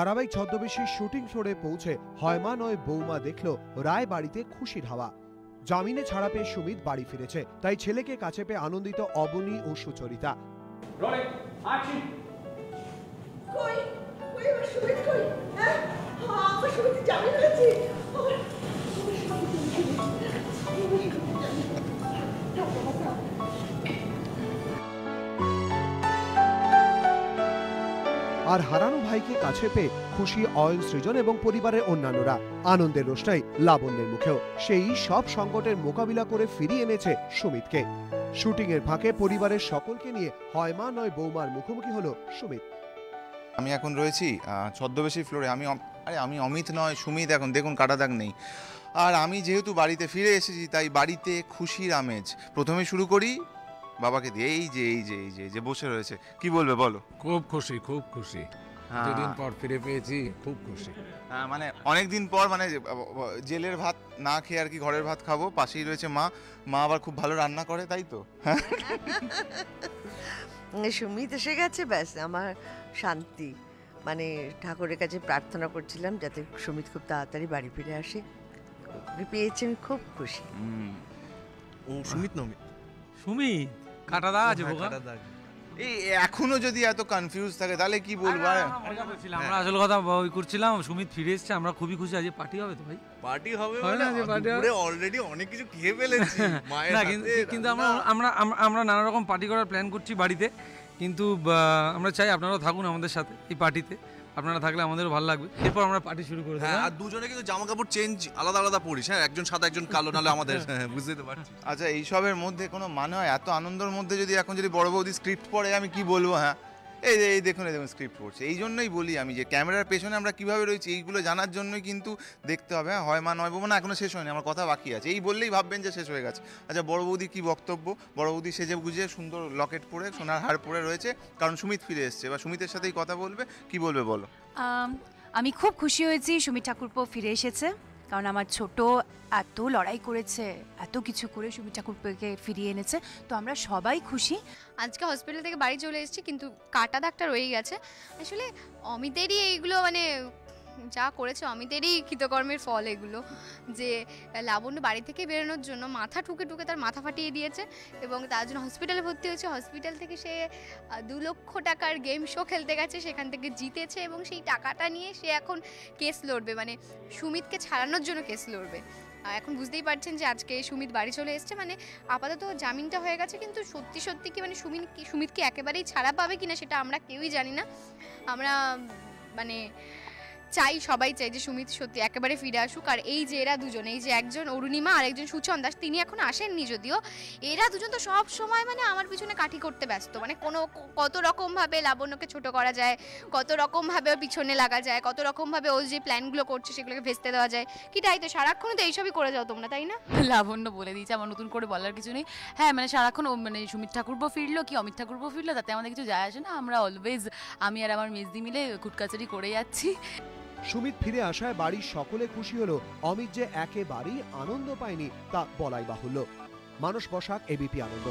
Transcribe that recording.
ধারাবাহিক ছদ্মবেশী শুটিং ফ্লোরে পৌঁছে হয় মা নয় বৌমা দেখল রায় বাড়িতে খুশির হাওয়া। জামিনে ছাড়া পেয়ে সুমিত বাড়ি ফিরেছে, তাই ছেলেকে কাছে পেয়ে আনন্দিত অবনী ও সুচরিতা। আর হারানো ভাইকে কাছে পেয়ে খুশি অয়ন সৃজন এবং পরিবারের অন্যান্যরা। আনন্দের রোষটাই লাবণ্যের মুখেও। সেই সব সংকটের মোকাবিলা করে ফিরিয়ে এনেছে সুমিতকে। শুটিং এর ফাঁকে পরিবারের সকলকে নিয়ে হয় মা নয় বৌমার মুখোমুখি হলো সুমিত। আমি এখন রয়েছি ছদ্মবেশী ফ্লোরে। আমি অমিত নয় সুমিত, এখন দেখুন কাটা দাগ নেই। আর আমি যেহেতু বাড়িতে ফিরে এসেছি, তাই বাড়িতে খুশির আমেজ। প্রথমে শুরু করি বাবাকে দিয়ে। এই যে বসে রয়েছে, কি বলবে বলো? খুব খুশি, খুব খুশি। দুদিন পর ফিরে পেয়েছি, খুব খুশি। মানে অনেকদিন পর, মানে জেলের ভাত না খেয়ে আর কি ঘরের ভাত খাবো। পাশেই রয়েছে মা আবার খুব ভালো রান্না করে, তাই তো? সুমিত এসে গেছে, ব্যাস আমার শান্তি। মানে ঠাকুরের কাছে প্রার্থনা করছিলাম যাতে সুমিত খুব তাড়াতাড়ি বাড়ি ফিরে আসে। পেয়েছি, আমি খুব খুশি। সুমিত নমিত সুমিত কাটা দাগ আছে, এই এখনো যদি এত কনফিউজ থাকে তাহলে কি বলবো? আমরা আসল কথা ওই করছিলাম, সুমিত ফিরে এসেছে, আমরা খুবই খুশি। আজ পার্টি হবে তো ভাই? পার্টি হবে না, দুপুরে অলরেডি অনেক কিছু খেয়ে ফেলেছি মায়ের হাতে। কিন্তু আমরা নানা রকম পার্টি করার প্ল্যান করছি বাড়িতে, কিন্তু আমরা চাই আপনারাও থাকুন আমাদের সাথে এই পার্টিতে। আপনারা থাকলে আমাদেরও ভালো লাগবে। এরপর আমরা পার্টি শুরু করে দেব। আর দুজনে কিন্তু জামা কাপড় চেঞ্জ আলাদা আলাদা পরিস, হ্যাঁ, একজন সাদা একজন কালো, নালে আমাদের বুঝতে পারছি। আচ্ছা, এইসবের মধ্যে কোনো মানে হয়? এত আনন্দের মধ্যে যদি এখন যদি বড় বৌদি স্ক্রিপ্ট পড়ে, আমি কি বলবো? হ্যাঁ, এই দেখুন স্ক্রিপ্ট পড়ছে। এই জন্যই বলি আমি যে ক্যামেরার পেছনে আমরা কিভাবে রয়েছি এইগুলো জানার জন্যই কিন্তু দেখতে হবে। হ্যাঁ, হয় মা নয় বৌমা না, এখনো শেষ হয়নি, আমার কথা বাকি আছে। এই বললেই ভাববেন যে শেষ হয়ে গেছে। আচ্ছা, বড় বৌদি কি বক্তব্য? বড় বৌদি সেজে গুজে সুন্দর লকেট পরে সোনার হার পরে রয়েছে, কারণ সুমিত ফিরে এসছে। বা সুমিতের সাথেই কথা বলবে, কি বলবে বলো? আমি খুব খুশি হয়েছি সুমিত ঠাকুরপো ফিরে এসেছে, কারণ আমার ছোট এত লড়াই করেছে, এত কিছু করে সুমিত ঠাকুরপোকে ফিরিয়ে এনেছে, তো আমরা সবাই খুশি। আজকে হসপিটাল থেকে বাড়ি চলে এসেছি, কিন্তু কাটা দাগটা রয়ে গেছে। আসলে অমিতেরই এইগুলো, মানে যা করেছে অমিতেরই কৃতকর্মের ফল এগুলো। যে লাবণ্য বাড়ি থেকে বেরোনোর জন্য মাথা ঠুকে তার মাথা ফাটিয়ে দিয়েছে, এবং তার জন্য হসপিটালে ভর্তি হয়েছে। হসপিটাল থেকে সে 2 লক্ষ টাকার গেম শো খেলতে গেছে, সেখান থেকে জিতেছে, এবং সেই টাকাটা নিয়ে সে এখন কেস লড়বে, মানে সুমিতকে ছাড়ানোর জন্য কেস লড়বে। এখন বুঝতেই পারছেন যে আজকে সুমিত বাড়ি চলে এসছে, মানে আপাতত জামিনটা হয়ে গেছে, কিন্তু সত্যি কি মানে সুমিত কি একেবারেই ছাড়া পাবে কিনা সেটা আমরা কেউই জানি না। আমরা মানে সবাই চাই যে সুমিত সত্যি একেবারে ফিরে আসুক। আর এই যে এরা দুজন, এই যে একজন অরুণিমা আর একজন সুচন দাস, তিনি এখন আসেননি যদিও, এরা দুজন তো সব সময় মানে আমার পিছনে কাঠি করতে ব্যস্ত। মানে কত রকমভাবে লাবণ্যকে ছোট করা যায়, কত রকমভাবে ওর পিছনে লাগা যায়, কত রকমভাবে ও যে প্ল্যানগুলো করছে সেগুলোকে ভেস্তে দেওয়া যায়। কি তাই তো সারাক্ষণ তো এইসবই করে যাও তোমরা, তাই না? লাবণ্য বলে দিয়েছে, আমার নতুন করে বলার কিছু নেই। হ্যাঁ, মানে সারাক্ষণ মানে সুমিত ঠাকুরপো ফিরলো কি অমিত ঠাকুরপো ফিরলো, তাতে আমাদের কিছু যায় আসে না। আমরা অলওয়েজ, আমি আর আমার মেজদি মিলে কুটকাচারি করে যাচ্ছি। সুমিত ফিরে আসায় বাড়ির সকলে খুশি হলো। অমিত যে একেবারেই আনন্দ পায়নি তা বলাই বাহুল্য। মানস বসাক, এবিপি আনন্দ।